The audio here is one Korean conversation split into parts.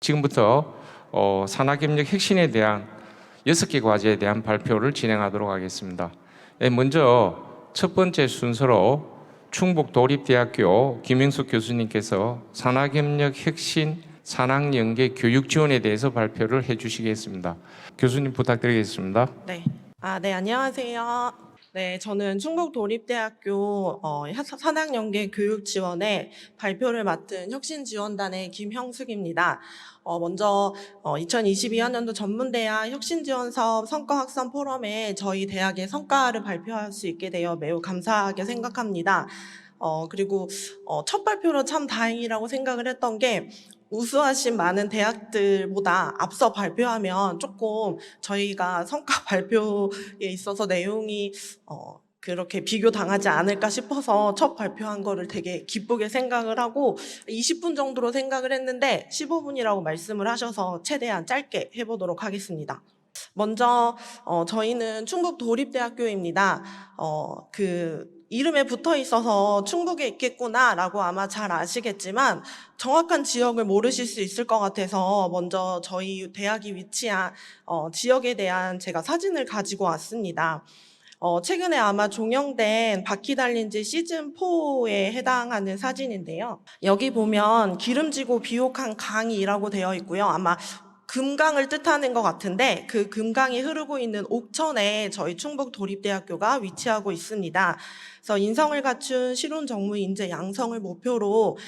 지금부터 산학협력 혁신에 대한 6개 과제에 대한 발표를 진행하도록 하겠습니다. 먼저 첫 번째 순서로 충북도립대학교 김영숙 교수님께서 산학협력 혁신 산학연계 교육 지원에 대해서 발표를 해주시겠습니다. 교수님 부탁드리겠습니다. 네. 네, 안녕하세요. 네, 저는 충북도립대학교 산학연계 교육 지원의 발표를 맡은 혁신지원단의 김형숙입니다. 먼저 2022학년도 전문대학 혁신지원사업 성과확산 포럼에 저희 대학의 성과를 발표할 수 있게 되어 매우 감사하게 생각합니다. 그리고 첫 발표로 참 다행이라고 생각을 했던 게 우수하신 많은 대학들보다 앞서 발표하면 조금 저희가 성과 발표에 있어서 내용이 그렇게 비교당하지 않을까 싶어서 첫 발표한 거를 되게 기쁘게 생각을 하고 20분 정도로 생각을 했는데 15분이라고 말씀을 하셔서 최대한 짧게 해보도록 하겠습니다. 먼저 저희는 충북도립대학교입니다. 이름에 붙어 있어서 충북에 있겠구나라고 아마 잘 아시겠지만 정확한 지역을 모르실 수 있을 것 같아서 먼저 저희 대학이 위치한 지역에 대한 제가 사진을 가지고 왔습니다. 최근에 아마 종영된 바퀴 달린 지 시즌4에 해당하는 사진인데요. 여기 보면 기름지고 비옥한 강이라고 되어 있고요. 아마 금강을 뜻하는 것 같은데 그 금강이 흐르고 있는 옥천에 저희 충북도립대학교가 위치하고 있습니다. 그래서 인성을 갖춘 실온 정무 인재 양성을 목표로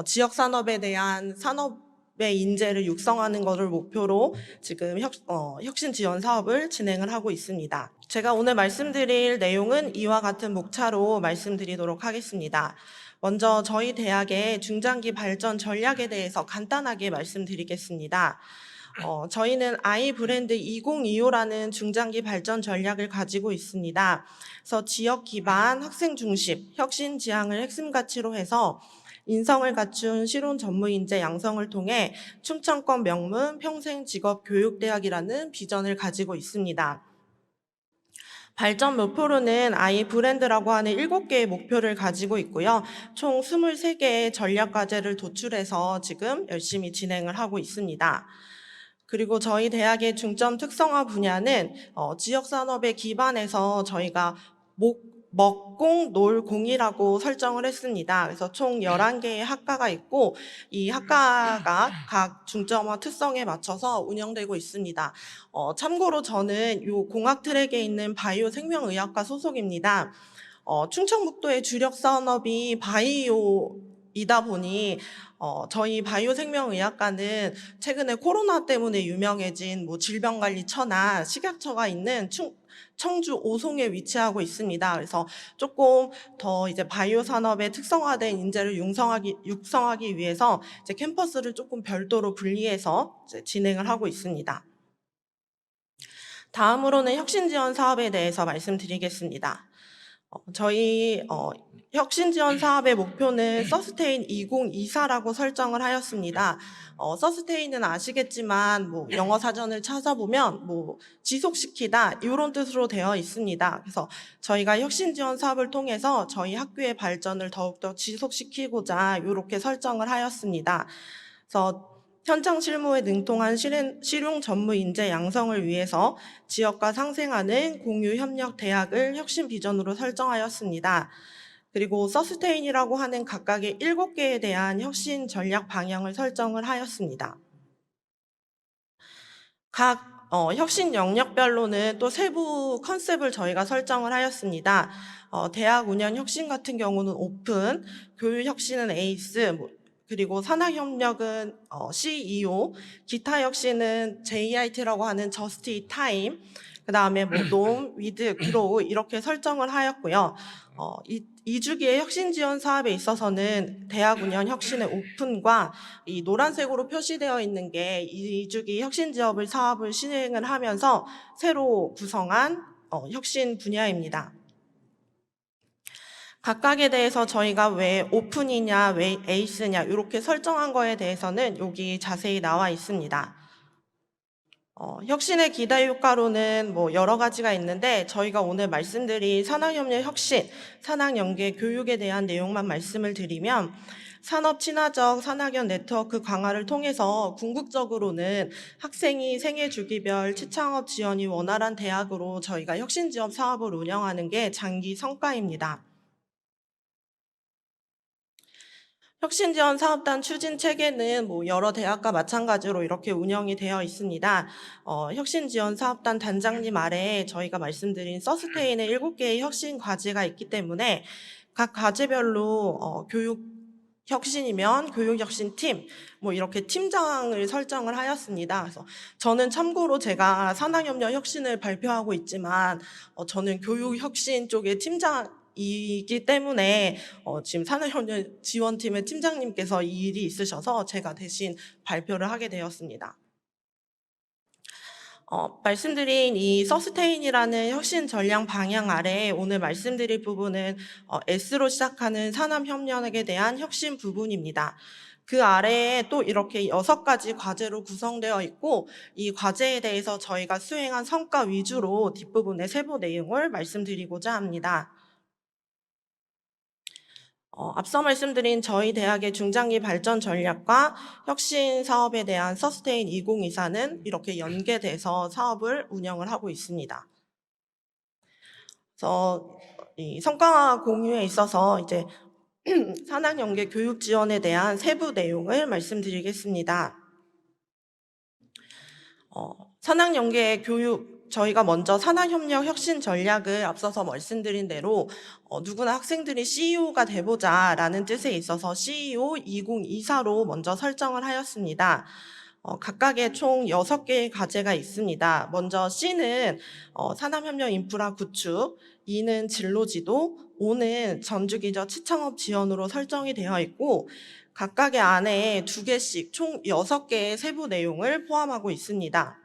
지역 산업에 대한 산업의 인재를 육성하는 것을 목표로 지금 혁신 지원 사업을 진행을 하고 있습니다. 제가 오늘 말씀드릴 내용은 이와 같은 목차로 말씀드리도록 하겠습니다. 먼저 저희 대학의 중장기 발전 전략에 대해서 간단하게 말씀드리겠습니다. 저희는 아이 브랜드 2025라는 중장기 발전 전략을 가지고 있습니다. 그래서 지역 기반, 학생 중심, 혁신 지향을 핵심 가치로 해서 인성을 갖춘 실온 전무 인재 양성을 통해 충청권 명문 평생 직업 교육대학이라는 비전을 가지고 있습니다. 발전 목표로는 아이 브랜드라고 하는 7개의 목표를 가지고 있고요. 총 23개의 전략 과제를 도출해서 지금 열심히 진행을 하고 있습니다. 그리고 저희 대학의 중점 특성화 분야는 지역 산업에 기반해서 저희가 먹공, 놀공이라고 설정을 했습니다. 그래서 총 11개의 학과가 있고 이 학과가 각 중점화 특성에 맞춰서 운영되고 있습니다. 참고로 저는 이 공학 트랙에 있는 바이오 생명의학과 소속입니다. 충청북도의 주력 산업이 바이오이다 보니 저희 바이오 생명의학과는 최근에 코로나 때문에 유명해진 질병관리처나 식약처가 있는 청주 오송에 위치하고 있습니다. 그래서 조금 더 이제 바이오 산업에 특성화된 인재를 육성하기 위해서 이제 캠퍼스를 조금 별도로 분리해서 이제 진행을 하고 있습니다. 다음으로는 혁신 지원 사업에 대해서 말씀드리겠습니다. 저희 혁신 지원 사업의 목표는 서스테인 2024라고 설정을 하였습니다. 서스테인은 아시겠지만 영어 사전을 찾아보면 지속시키다 이런 뜻으로 되어 있습니다. 그래서 저희가 혁신 지원 사업을 통해서 저희 학교의 발전을 더욱더 지속시키고자 이렇게 설정을 하였습니다. 그래서 현장 실무에 능통한 실용 전무 인재 양성을 위해서 지역과 상생하는 공유 협력 대학을 혁신 비전으로 설정하였습니다. 그리고 서스테인이라고 하는 각각의 7개에 대한 혁신 전략 방향을 설정을 하였습니다. 각 혁신 영역별로는 또 세부 컨셉을 저희가 설정을 하였습니다. 대학 운영 혁신 같은 경우는 오픈, 교육 혁신은 에이스, 그리고 산학협력은 CEO, 기타 혁신은 JIT라고 하는 Just in Time, 그 다음에 노움, 위드, 그로우 이렇게 설정을 하였고요. 2주기의 혁신 지원 사업에 있어서는 대학 운영 혁신의 오픈과 이 노란색으로 표시되어 있는 게 2주기 혁신 지원 사업을 진행을 하면서 새로 구성한 혁신 분야입니다. 각각에 대해서 저희가 왜 오픈이냐, 왜 에이스냐 이렇게 설정한 거에 대해서는 여기 자세히 나와 있습니다. 혁신의 기대 효과로는 뭐 여러 가지가 있는데 저희가 오늘 말씀드린 산학협력 혁신, 산학연계 교육에 대한 내용만 말씀을 드리면 산업 친화적 산학연 네트워크 강화를 통해서 궁극적으로는 학생이 생애 주기별 취창업 지원이 원활한 대학으로 저희가 혁신 지원 사업을 운영하는 게 장기 성과입니다. 혁신지원 사업단 추진 체계는 뭐 여러 대학과 마찬가지로 이렇게 운영이 되어 있습니다. 혁신지원 사업단 단장님 아래에 저희가 말씀드린 서스테인의 7개의 혁신 과제가 있기 때문에 각 과제별로 교육 혁신이면 교육혁신팀, 뭐 이렇게 팀장을 설정을 하였습니다. 그래서 저는 참고로 제가 산학협력 혁신을 발표하고 있지만 저는 교육혁신 쪽의 팀장이기 때문에 지금 산학협력 지원팀의 팀장님께서 이 일이 있으셔서 제가 대신 발표를 하게 되었습니다. 말씀드린 이 서스테인이라는 혁신 전략 방향 아래 오늘 말씀드릴 부분은 S로 시작하는 산업협력에 대한 혁신 부분입니다. 그 아래에 또 이렇게 6가지 과제로 구성되어 있고 이 과제에 대해서 저희가 수행한 성과 위주로 뒷부분의 세부 내용을 말씀드리고자 합니다. 앞서 말씀드린 저희 대학의 중장기 발전 전략과 혁신 사업에 대한 서스테인 2024는 이렇게 연계돼서 사업을 운영을 하고 있습니다. 그래서 이 성과 공유에 있어서 이제 산학연계 교육 지원에 대한 세부 내용을 말씀드리겠습니다. 산학연계 교육 저희가 먼저 산학협력 혁신 전략을 앞서서 말씀드린 대로 누구나 학생들이 CEO가 돼보자라는 뜻에 있어서 CEO 2024로 먼저 설정을 하였습니다. 각각의 총 6개의 과제가 있습니다. 먼저 C는 산업협력 인프라 구축, E는 진로지도, O는 전주기저 취창업 지원으로 설정이 되어 있고 각각의 안에 2개씩 총 6개의 세부 내용을 포함하고 있습니다.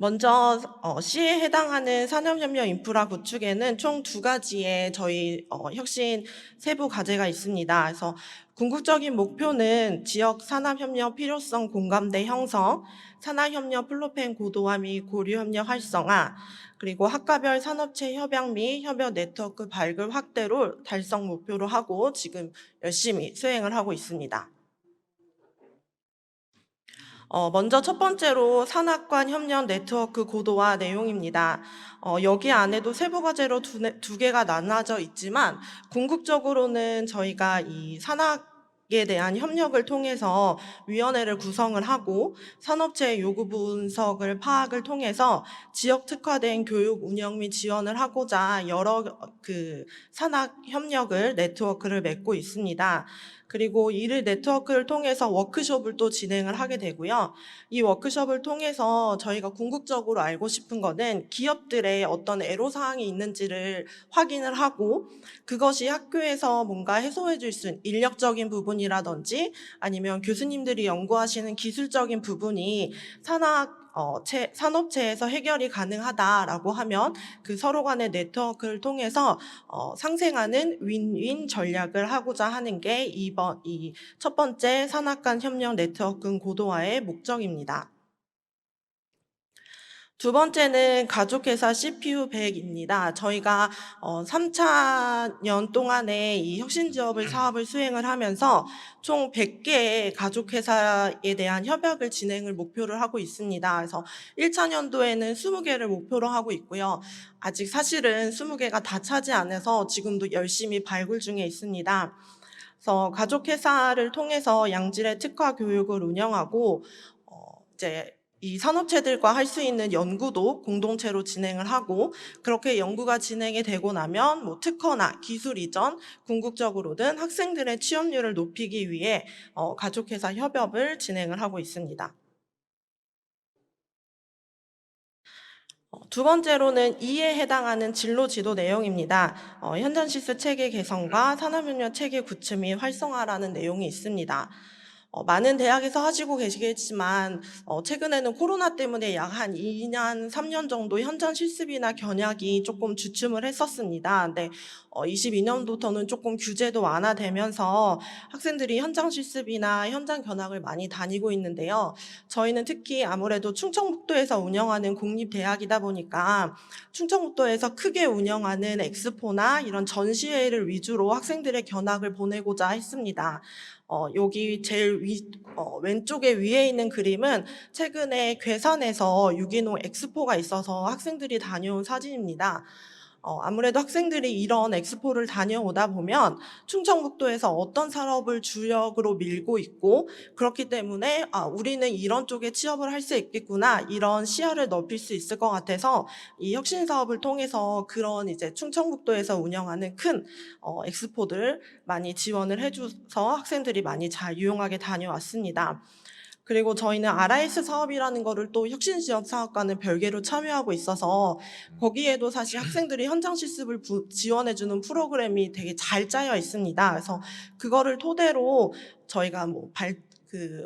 먼저 C에 해당하는 산업협력 인프라 구축에는 총 2가지의 저희 혁신 세부 과제가 있습니다. 그래서 궁극적인 목표는 지역 산업협력 필요성 공감대 형성, 산학협력 플로펜 고도화 및 고류협력 활성화, 그리고 학과별 산업체 협약 및 협력 네트워크 발굴 확대를 달성 목표로 하고 지금 열심히 수행을 하고 있습니다. 먼저 첫 번째로 산학관 협력 네트워크 고도화 내용입니다. 여기 안에도 세부 과제로 두 개가 나눠져 있지만 궁극적으로는 저희가 이 산학에 대한 협력을 통해서 위원회를 구성을 하고 산업체의 요구 분석을 파악을 통해서 지역 특화된 교육 운영 및 지원을 하고자 여러 그 산학 협력을 네트워크를 맺고 있습니다. 그리고 이를 네트워크를 통해서 워크숍을 또 진행을 하게 되고요. 이 워크숍을 통해서 저희가 궁극적으로 알고 싶은 거는 기업들의 어떤 애로사항이 있는지를 확인을 하고 그것이 학교에서 뭔가 해소해 줄 수 있는 인력적인 부분이라든지 아니면 교수님들이 연구하시는 기술적인 부분이 산업체에서 해결이 가능하다라고 하면 그 서로 간의 네트워크를 통해서 상생하는 윈윈 전략을 하고자 하는 게 이 첫 번째 산학 간 협력 네트워크 고도화의 목적입니다. 두 번째는 가족회사 CPU 100입니다. 저희가 3차년 동안에 이 혁신지원을 사업을 수행을 하면서 총 100개의 가족회사에 대한 협약을 진행을 목표를 하고 있습니다. 그래서 1차년도에는 20개를 목표로 하고 있고요. 아직 사실은 20개가 다 차지 않아서 지금도 열심히 발굴 중에 있습니다. 그래서 가족회사를 통해서 양질의 특화 교육을 운영하고 이제 이 산업체들과 할 수 있는 연구도 공동체로 진행을 하고 그렇게 연구가 진행이 되고 나면 뭐 특허나 기술 이전 궁극적으로는 학생들의 취업률을 높이기 위해 가족회사 협업을 진행을 하고 있습니다. 두 번째로는 이에 해당하는 진로 지도 내용입니다. 현장 실습 체계 개선과 산업협력 체계 구축 및 활성화라는 내용이 있습니다. 많은 대학에서 하시고 계시겠지만 최근에는 코로나 때문에 약 한 2년, 3년 정도 현장 실습이나 견학이 조금 주춤을 했었습니다. 근데 22년부터는 조금 규제도 완화되면서 학생들이 현장 실습이나 현장 견학을 많이 다니고 있는데요. 저희는 특히 아무래도 충청북도에서 운영하는 공립대학이다 보니까 충청북도에서 크게 운영하는 엑스포나 이런 전시회를 위주로 학생들의 견학을 보내고자 했습니다. 여기 제일 왼쪽에 위에 있는 그림은 최근에 괴산에서 유기농 엑스포가 있어서 학생들이 다녀온 사진입니다. 아무래도 학생들이 이런 엑스포를 다녀오다 보면 충청북도에서 어떤 산업을 주력으로 밀고 있고 그렇기 때문에 우리는 이런 쪽에 취업을 할 수 있겠구나 이런 시야를 넓힐 수 있을 것 같아서 이 혁신 사업을 통해서 그런 이제 충청북도에서 운영하는 큰 엑스포들 많이 지원을 해줘서 학생들이 많이 잘 유용하게 다녀왔습니다. 그리고 저희는 RIS 사업이라는 거를 또 혁신지원사업과는 별개로 참여하고 있어서 거기에도 사실 학생들이 현장 실습을 지원해주는 프로그램이 되게 잘 짜여 있습니다. 그래서 그거를 토대로 저희가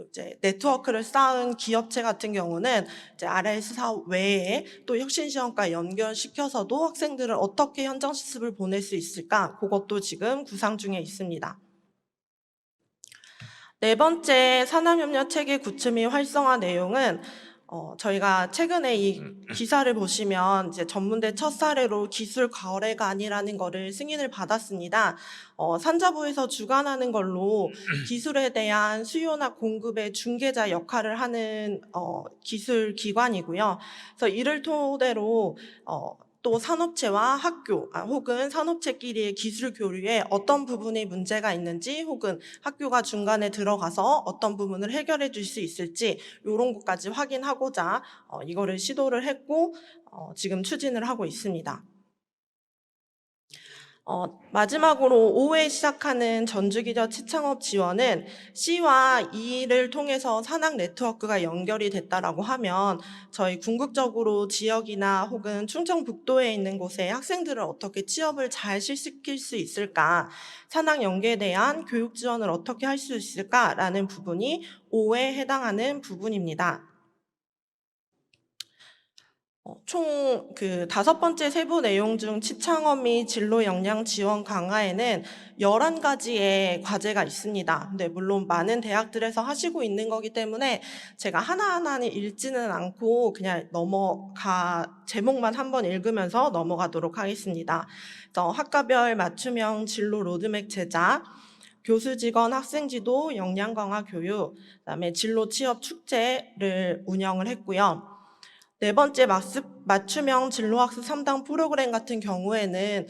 이제 네트워크를 쌓은 기업체 같은 경우는 이제 RIS 사업 외에 또 혁신지원과 연결시켜서도 학생들을 어떻게 현장 실습을 보낼 수 있을까? 그것도 지금 구상 중에 있습니다. 네 번째 산업협력 체계 구축 및 활성화 내용은 저희가 최근에 이 기사를 보시면 이제 전문대 첫 사례로 기술 거래관이라는 거를 승인을 받았습니다. 산자부에서 주관하는 걸로 기술에 대한 수요나 공급의 중개자 역할을 하는 기술 기관이고요. 그래서 이를 토대로 또 산업체와 학교 혹은 산업체끼리의 기술 교류에 어떤 부분이 문제가 있는지 혹은 학교가 중간에 들어가서 어떤 부분을 해결해 줄 수 있을지 이런 것까지 확인하고자 이거를 시도를 했고 지금 추진을 하고 있습니다. 마지막으로 5회 시작하는 전주기저 치창업 지원은 C와 E를 통해서 산학 네트워크가 연결이 됐다라고 하면 저희 궁극적으로 지역이나 혹은 충청북도에 있는 곳에 학생들을 어떻게 취업을 잘 실시킬 수 있을까, 산학 연계에 대한 교육 지원을 어떻게 할 수 있을까라는 부분이 5회에 해당하는 부분입니다. 총 그 5번째 세부 내용 중 치창업 및 진로 역량 지원 강화에는 11가지의 과제가 있습니다. 근데 물론 많은 대학들에서 하시고 있는 거기 때문에 제가 하나하나는 읽지는 않고 그냥 제목만 한번 읽으면서 넘어가도록 하겠습니다. 그래서 학과별 맞춤형 진로 로드맵 제작, 교수 직원 학생 지도 역량 강화 교육, 그다음에 진로 취업 축제를 운영을 했고요. 네 번째 맞춤형 진로학습 3당 프로그램 같은 경우에는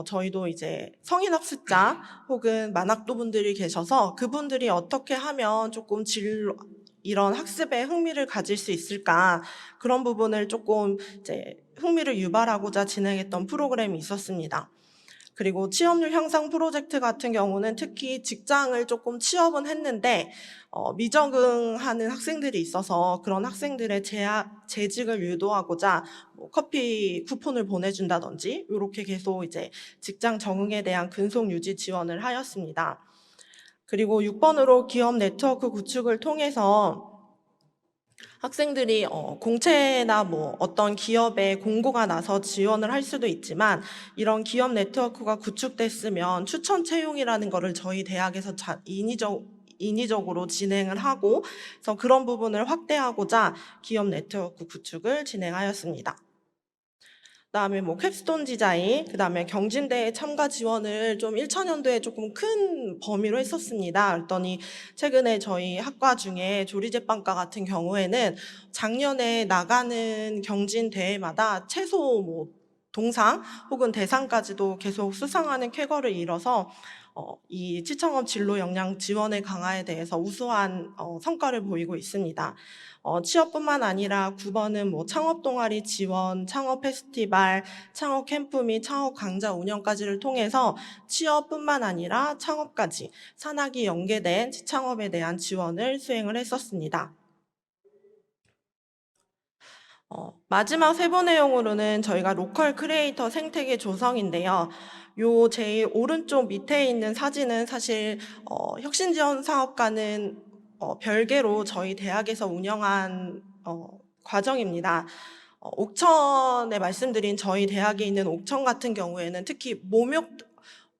저희도 이제 성인 학습자 혹은 만학도 분들이 계셔서 그분들이 어떻게 하면 조금 이런 학습에 흥미를 가질 수 있을까, 그런 부분을 조금 이제 흥미를 유발하고자 진행했던 프로그램이 있었습니다. 그리고 취업률 향상 프로젝트 같은 경우는 특히 직장을 조금 취업은 했는데 미적응하는 학생들이 있어서 그런 학생들의 재직을 유도하고자 커피 쿠폰을 보내준다든지 이렇게 계속 이제 직장 적응에 대한 근속 유지 지원을 하였습니다. 그리고 6번으로 기업 네트워크 구축을 통해서 학생들이 공채나 어떤 기업에 공고가 나서 지원을 할 수도 있지만 이런 기업 네트워크가 구축됐으면 추천 채용이라는 거를 저희 대학에서 인위적으로 진행을 하고, 그래서 그런 부분을 확대하고자 기업 네트워크 구축을 진행하였습니다. 그다음에 캡스톤 디자인, 그다음에 경진대회 참가 지원을 좀 1차년도에 조금 큰 범위로 했었습니다. 그랬더니 최근에 저희 학과 중에 조리제빵과 같은 경우에는 작년에 나가는 경진대회마다 최소 동상 혹은 대상까지도 계속 수상하는 쾌거를 이뤄서 이 치청업 진로 역량 지원의 강화에 대해서 우수한 성과를 보이고 있습니다. 취업뿐만 아니라 9번은 창업 동아리 지원, 창업 페스티벌, 창업 캠프 및 창업 강좌 운영까지를 통해서 취업뿐만 아니라 창업까지 산학이 연계된 창업에 대한 지원을 수행을 했었습니다. 마지막 세부 내용으로는 저희가 로컬 크리에이터 생태계 조성인데요. 요 제일 오른쪽 밑에 있는 사진은 사실 혁신지원 사업과는 별개로 저희 대학에서 운영한 과정입니다. 옥천에 말씀드린 저희 대학에 있는 옥천 같은 경우에는 특히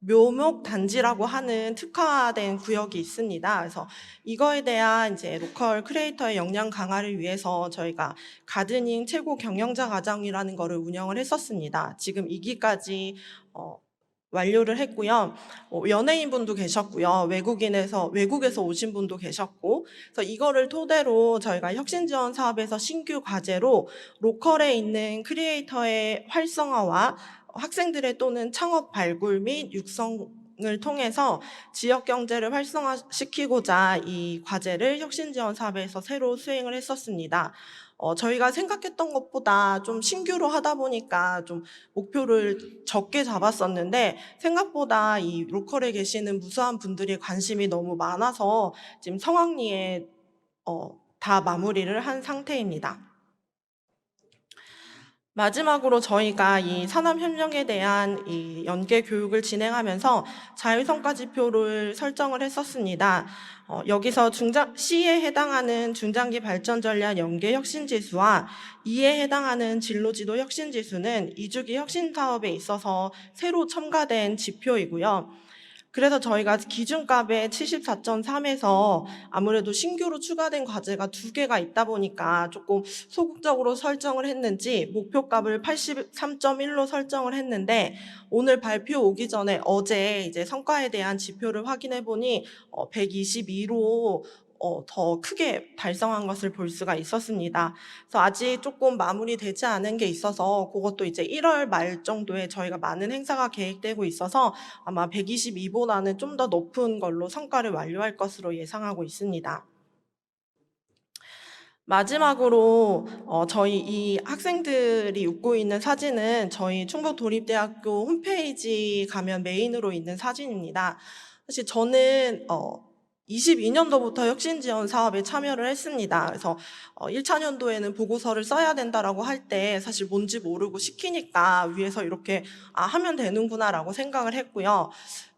묘목 단지라고 하는 특화된 구역이 있습니다. 그래서 이거에 대한 이제 로컬 크리에이터의 역량 강화를 위해서 저희가 가드닝 최고 경영자 과정이라는 거를 운영을 했었습니다. 지금 2기까지 완료를 했고요. 연예인분도 계셨고요. 외국에서 오신 분도 계셨고, 그래서 이거를 토대로 저희가 혁신지원 사업에서 신규 과제로 로컬에 있는 크리에이터의 활성화와 학생들의 또는 창업 발굴 및 육성을 통해서 지역 경제를 활성화시키고자 이 과제를 혁신지원 사업에서 새로 수행을 했었습니다. 저희가 생각했던 것보다 좀 신규로 하다 보니까 좀 목표를 적게 잡았었는데 생각보다 이 로컬에 계시는 무수한 분들이 관심이 너무 많아서 지금 성황리에 다 마무리를 한 상태입니다. 마지막으로 저희가 이 산업협력에 대한 이 연계 교육을 진행하면서 자율성과 지표를 설정을 했었습니다. 여기서 C에 해당하는 중장기 발전 전략 연계 혁신 지수와 E에 해당하는 진로지도 혁신 지수는 2주기 혁신 사업에 있어서 새로 첨가된 지표이고요. 그래서 저희가 기준값에 74.3에서 아무래도 신규로 추가된 과제가 2개가 있다 보니까 조금 소극적으로 설정을 했는지 목표값을 83.1로 설정을 했는데 오늘 발표 오기 전에 어제 이제 성과에 대한 지표를 확인해 보니 122로 더 크게 달성한 것을 볼 수가 있었습니다. 그래서 아직 조금 마무리되지 않은 게 있어서 그것도 이제 1월 말 정도에 저희가 많은 행사가 계획되고 있어서 아마 122보다는 좀 더 높은 걸로 성과를 완료할 것으로 예상하고 있습니다. 마지막으로 저희 이 학생들이 웃고 있는 사진은 저희 충북도립대학교 홈페이지 가면 메인으로 있는 사진입니다. 사실 저는 22년도부터 혁신지원 사업에 참여를 했습니다. 그래서 1차년도에는 보고서를 써야 된다라고 할 때 사실 뭔지 모르고 시키니까 위에서 이렇게 하면 되는구나라고 생각을 했고요.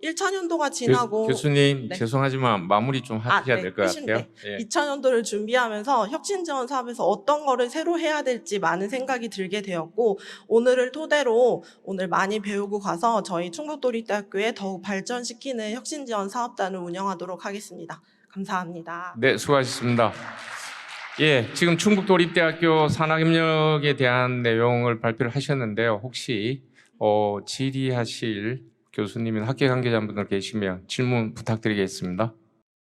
1차년도가 지나고 교수님 네. 죄송하지만 마무리 좀 하셔야 네, 될 것 같아요. 예. 2차년도를 준비하면서 혁신지원 사업에서 어떤 거를 새로 해야 될지 많은 생각이 들게 되었고 오늘을 토대로 오늘 많이 배우고 가서 저희 충북도립대학교에 더욱 발전시키는 혁신지원 사업단을 운영하도록 하겠습니다. 감사합니다. 네, 수고하셨습니다. 예, 지금 충북도립대학교 산학협력에 대한 내용을 발표를 하셨는데요. 혹시 질의하실 교수님이나 학계 관계자분들 계시면 질문 부탁드리겠습니다.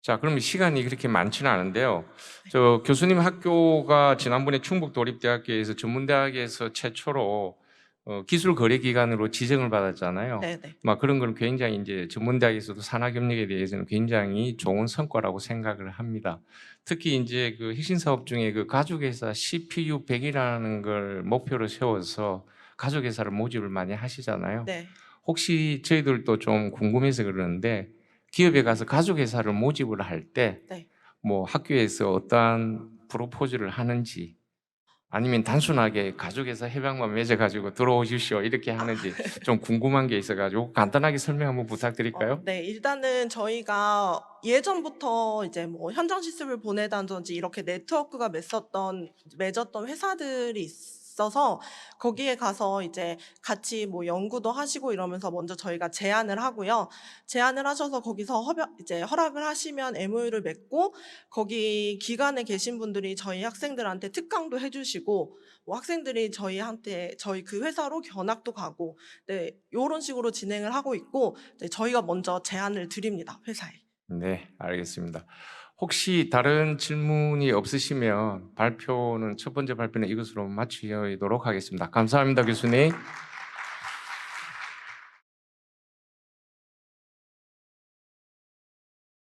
자, 그러면 시간이 그렇게 많지는 않은데요. 저 교수님 학교가 지난번에 충북도립대학교에서 전문대학에서 최초로 기술 거래 기관으로 지정을 받았잖아요. 네네. 막 그런 건 굉장히 이제 전문대학에서도 산학협력에 대해서는 굉장히 좋은 성과라고 생각을 합니다. 특히 이제 그 핵심 사업 중에 그 가족회사 CPU 100이라는 걸 목표로 세워서 가족회사를 모집을 많이 하시잖아요. 네. 혹시 저희들도 좀 궁금해서 그러는데 기업에 가서 가족회사를 모집을 할 때 네. 뭐 학교에서 어떠한 프로포즈를 하는지 아니면 단순하게 가족회사 협약만 맺어가지고 들어오십시오 이렇게 하는지 좀 궁금한 게 있어가지고 간단하게 설명 한번 부탁드릴까요? 네, 일단은 저희가 예전부터 이제 뭐 현장 실습을 보내다든지 이렇게 네트워크가 맺었던 회사들이 있어서 거기에 가서 이제 같이 뭐 연구도 하시고 이러면서 먼저 저희가 제안을 하고요. 제안을 하셔서 거기서 이제 허락을 하시면 MOU를 맺고 거기 기관에 계신 분들이 저희 학생들한테 특강도 해주시고 뭐 학생들이 저희 그 회사로 견학도 가고 네, 요런 식으로 진행을 하고 있고 네, 저희가 먼저 제안을 드립니다, 회사에. 네, 알겠습니다. 혹시 다른 질문이 없으시면 첫 번째 발표는 이것으로 마치도록 하겠습니다. 감사합니다, 교수님.